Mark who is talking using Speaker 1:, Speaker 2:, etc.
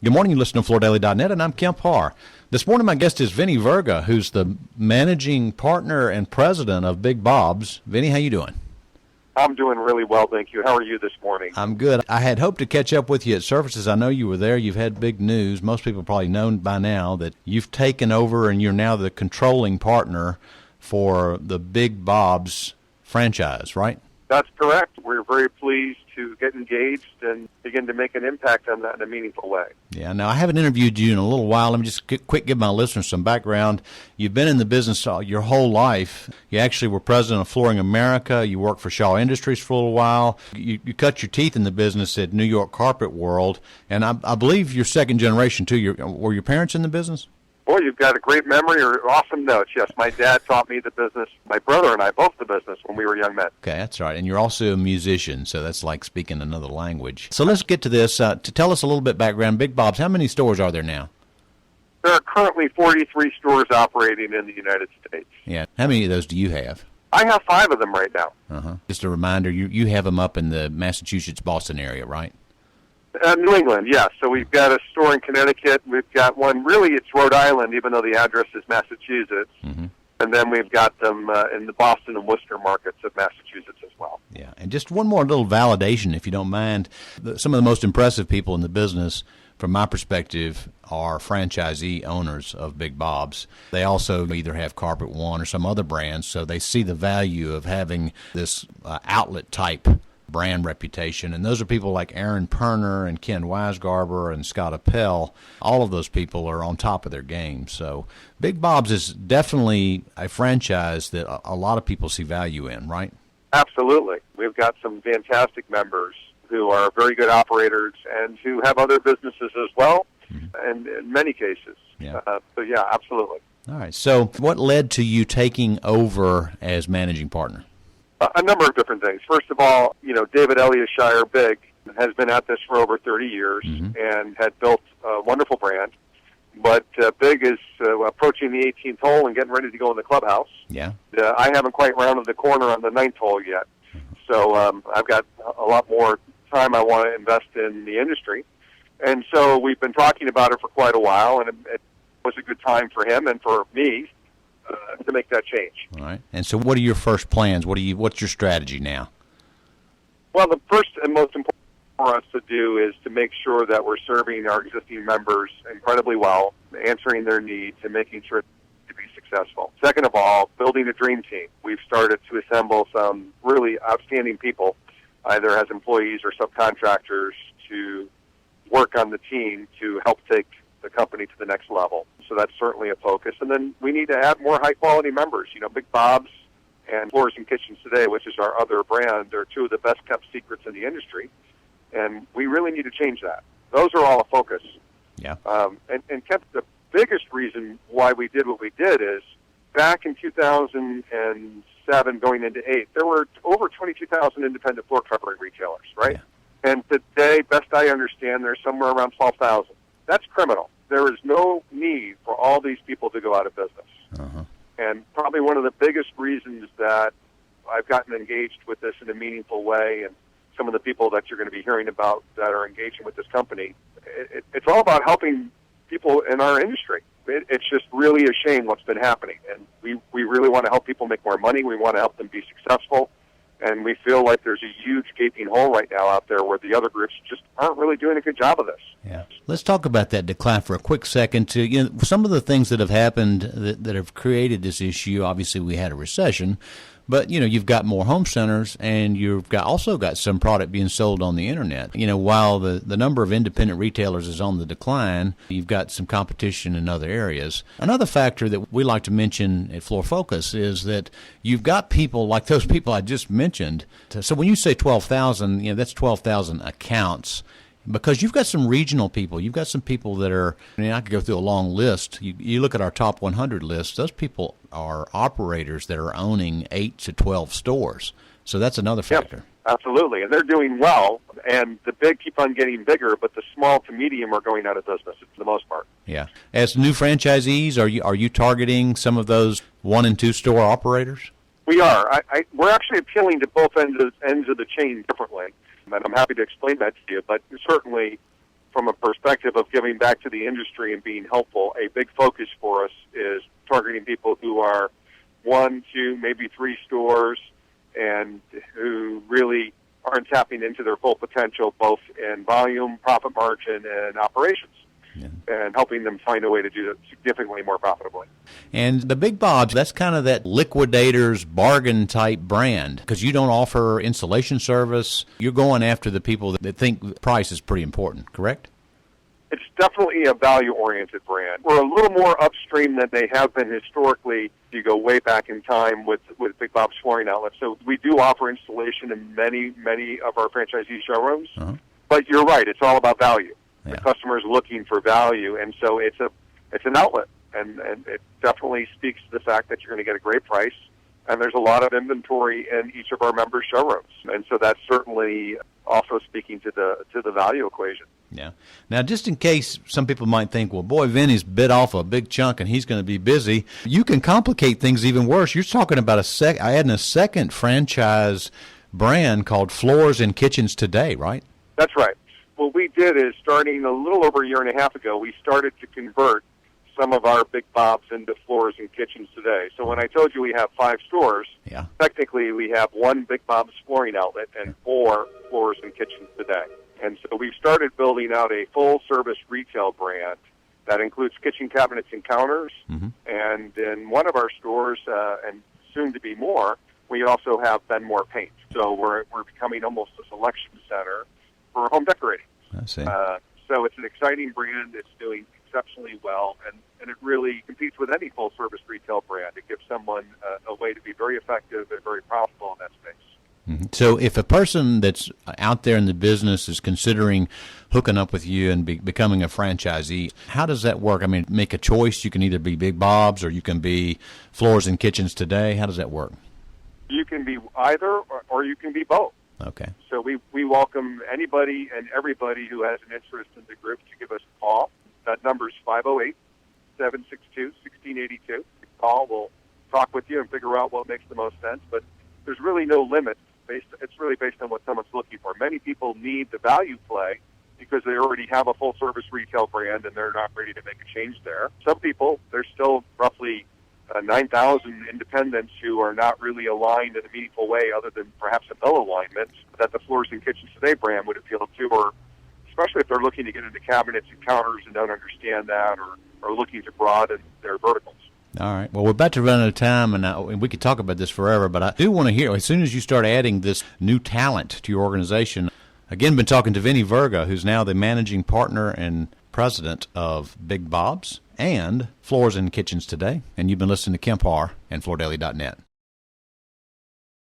Speaker 1: Good morning, you listen to FloorDaily.net, and I'm Kemp Harr. This morning my guest is Vinnie Virga, who's the managing partner and president of Big Bob's. Vinnie, how you doing?
Speaker 2: I'm doing really well, thank you. How are you this morning?
Speaker 1: I'm good. I had hoped to catch up with you at Surfaces. I know you were there. You've had big news. Most people probably know by now that you've taken over and you're now the controlling partner for the Big Bob's franchise, right?
Speaker 2: That's correct. We're very pleased to get engaged and begin to make an impact on that in a meaningful way.
Speaker 1: Yeah, now I haven't interviewed you in a little while. Let me just quick give my listeners some background. You've been in the business your whole life. You actually were president of Flooring America. You worked for Shaw Industries for a little while. You cut your teeth in the business at New York Carpet World, and I believe you're second generation too. Were your parents in the business?
Speaker 2: Boy, you've got a great memory or awesome notes. Yes, my dad taught me the business. My brother and I both the business when we were young men.
Speaker 1: Okay, that's right. And you're also a musician, so that's like speaking another language. So let's get to this. To tell us a little bit background, Big Bob's, how many stores are there now?
Speaker 2: There are currently 43 stores operating in the United States.
Speaker 1: Yeah. How many of those do you have?
Speaker 2: I have 5 of them right now.
Speaker 1: Just a reminder, you have them up in the Massachusetts, Boston area, right?
Speaker 2: New England, yes. So we've got a store in Connecticut. We've got one, really it's Rhode Island, even though the address is Massachusetts. Mm-hmm. And then we've got them in the Boston and Worcester markets of Massachusetts as well.
Speaker 1: Yeah, and just one more little validation, if you don't mind. Some of the most impressive people in the business, from my perspective, are franchisee owners of Big Bob's. They also either have Carpet One or some other brands, so they see the value of having this outlet-type brand reputation, and those are people like Aaron Perner and Ken Weisgarber and Scott Appel. All of those people are on top of their game. So Big Bob's is definitely a franchise that a lot of people see value in, right?
Speaker 2: Absolutely. We've got some fantastic members who are very good operators and who have other businesses as well, and in many cases.
Speaker 1: Yeah.
Speaker 2: So yeah, absolutely.
Speaker 1: All right. So what led to you taking over as managing partner?
Speaker 2: A number of different things. First of all, David Ellioshire, Big, has been at this for over 30 years and had built a wonderful brand. But Big is approaching the 18th hole and getting ready to go in the clubhouse.
Speaker 1: Yeah.
Speaker 2: I haven't quite rounded the corner on the 9th hole yet. So I've got a lot more time I want to invest in the industry. And so we've been talking about it for quite a while, and it was a good time for him and for me to make that change.
Speaker 1: All right. And so what are your first plans? What's your strategy now?
Speaker 2: Well, the first and most important for us to do is to make sure that we're serving our existing members incredibly well, answering their needs, and making sure to be successful. Second of all, building a dream team. We've started to assemble some really outstanding people, either as employees or subcontractors, to work on the team to help take the company to the next level. So that's certainly a focus. And then we need to add more high-quality members. Big Bob's and Floors and Kitchens Today, which is our other brand, are two of the best-kept secrets in the industry. And we really need to change that. Those are all a focus.
Speaker 1: Yeah.
Speaker 2: And Kemp, the biggest reason why we did what we did is back in 2007 going into 2008, there were over 22,000 independent floor covering retailers, right? Yeah. And today, best I understand, there's somewhere around 12,000. That's criminal. There is no need for all these people to go out of business. And probably one of the biggest reasons that I've gotten engaged with this in a meaningful way, and some of the people that you're going to be hearing about that are engaging with this company, it's all about helping people in our industry. It's just really a shame what's been happening. And we really want to help people make more money. We want to help them be successful. And we feel like there's a huge gaping hole right now out there where the other groups just aren't really doing a good job of this.
Speaker 1: Yeah. Let's talk about that decline for a quick second. Some of the things that have happened that have created this issue, obviously we had a recession, but, you've got more home centers, and you've also got some product being sold on the Internet. While the number of independent retailers is on the decline, you've got some competition in other areas. Another factor that we like to mention at Floor Focus is that you've got people like those people I just mentioned. So when you say 12,000, that's 12,000 accounts. Because you've got some regional people. You've got some people that are, I could go through a long list. You look at our top 100 list, those people are operators that are owning 8 to 12 stores. So that's another factor.
Speaker 2: Yep, absolutely. And they're doing well. And the big keep on getting bigger, but the small to medium are going out of business for the most part.
Speaker 1: Yeah. As new franchisees, are you targeting some of those 1 and 2 store operators?
Speaker 2: We are. We're actually appealing to both ends of the chain differently. And I'm happy to explain that to you, but certainly from a perspective of giving back to the industry and being helpful, a big focus for us is targeting people who are 1, 2, maybe 3 stores and who really aren't tapping into their full potential, both in volume, profit margin, and operations, and helping them find a way to do it significantly more profitably.
Speaker 1: And the Big Bob's, that's kind of that liquidator's bargain type brand, because you don't offer installation service. You're going after the people that think price is pretty important, correct?
Speaker 2: It's definitely a value-oriented brand. We're a little more upstream than they have been historically. You go way back in time with Big Bob's Flooring Outlets. So we do offer installation in many of our franchisee showrooms. Uh-huh. But you're right, it's all about value. Yeah. The customer is looking for value, and so it's an outlet, and it definitely speaks to the fact that you're going to get a great price. And there's a lot of inventory in each of our members' showrooms, and so that's certainly also speaking to the value equation.
Speaker 1: Yeah. Now, just in case some people might think, well, boy, Vinny's bit off a big chunk and he's going to be busy, you can complicate things even worse. You're talking about adding a second franchise brand called Floors and Kitchens Today, right?
Speaker 2: That's right. What we did is, starting a little over a year and a half ago, we started to convert some of our Big Bobs into Floors and Kitchens Today. So when I told you we have 5 stores, technically we have 1 Big Bob's Flooring Outlet and 4 Floors and Kitchens Today. And so we've started building out a full-service retail brand that includes kitchen cabinets and counters. Mm-hmm. And in one of our stores, and soon to be more, we also have Ben Moore Paint. So we're becoming almost a selection center for home decorating.
Speaker 1: I see.
Speaker 2: So it's an exciting brand. It's doing exceptionally well, and it really competes with any full-service retail brand. It gives someone a way to be very effective and very profitable in that space.
Speaker 1: Mm-hmm. So if a person that's out there in the business is considering hooking up with you and becoming a franchisee, how does that work? I mean, make a choice. You can either be Big Bob's or you can be Floors and Kitchens Today. How does that work?
Speaker 2: You can be either, or you can be both.
Speaker 1: Okay.
Speaker 2: So we welcome anybody and everybody who has an interest in the group to give us a call. That number is 508-762-1682. Call. We'll talk with you and figure out what makes the most sense. But there's really no limit. It's really based on what someone's looking for. Many people need the value play because they already have a full-service retail brand and they're not ready to make a change there. Some people, there's still roughly 9,000 independents who are not really aligned in a meaningful way other than perhaps a bill alignment that the Floors and Kitchens Today brand would appeal to, or especially if they're looking to get into cabinets and counters and don't understand that, or looking to broaden their verticals.
Speaker 1: All right. Well, we're about to run out of time, and we could talk about this forever, but I do want to hear, as soon as you start adding this new talent to your organization, again, been talking to Vinnie Virga, who's now the managing partner and president of Big Bob's and Floors and Kitchens Today, and you've been listening to Kemp Harr and FloorDaily.net.